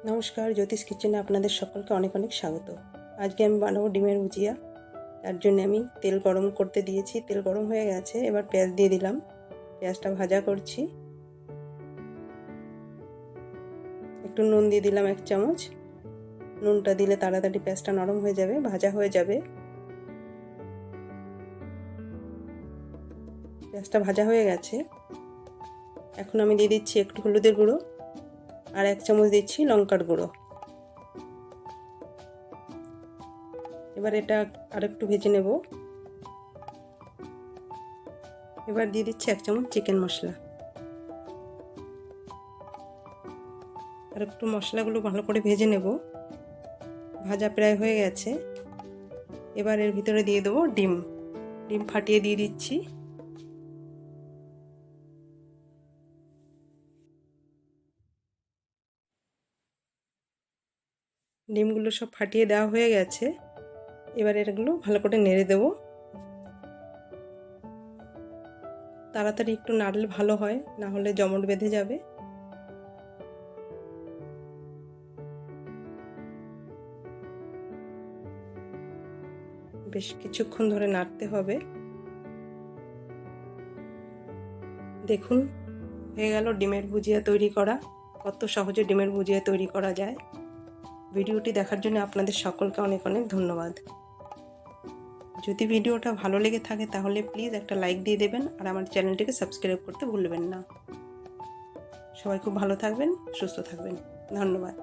নমস্কার, জ্যোতিষ কিচেনে আপনাদের সকলকে অনেক অনেক স্বাগত। আজকে আমি বানাবো ডিমের ভুজিয়া। তার জন্য আমি তেল গরম করতে দিয়েছি। তেল গরম হয়ে গেছে, এবার পেঁয়াজ দিয়ে দিলাম। পেঁয়াজটা ভাজা করছি। একটু নুন দিয়ে দিলাম 1 চামচ। নুনটা দিলে তাড়াতাড়ি পেঁয়াজটা নরম হয়ে যাবে, ভাজা হয়ে যাবে। পেঁয়াজটা ভাজা হয়ে গেছে। এখন আমি দিয়ে দিচ্ছি একটু হলুদের গুঁড়ো আর 1 চামচ দিচ্ছি লঙ্কার গুঁড়ো। এবার এটা আরেকটু ভেজে নেব। এবার দিয়ে দিচ্ছি 1 চামচ চিকেন মশলা। আর একটু মশলাগুলো ভালো করে ভেজে নেব। ভাজা প্রায় হয়ে গেছে। এবার এর ভিতরে দিয়ে দেবো ডিম। ডিম ফাটিয়ে দিয়ে দিচ্ছি। ডিমগুলো সব ফাটিয়ে দেওয়া হয়ে গেছে। এবার এগুলো ভালো করে নেড়ে দেব। তাড়াতাড়ি একটু নাড়লে ভালো হয়, না হলে জমাট বেঁধে যাবে। বেশ কিছুক্ষণ ধরে নাড়তে হবে। দেখুন, হয়ে গেল ডিমের ভুজিয়া তৈরি করা। কত সহজে ডিমের ভুজিয়া তৈরি করা যায়। ভিডিওটি দেখার জন্য আপনাদের সকলকে অনেক অনেক ধন্যবাদ। যদি ভিডিওটা ভালো লেগে থাকে তাহলে প্লিজ একটা লাইক দিয়ে দেবেন আর আমার চ্যানেলটিকে সাবস্ক্রাইব করতে ভুলবেন না। সবাই খুব ভালো থাকবেন, সুস্থ থাকবেন। ধন্যবাদ।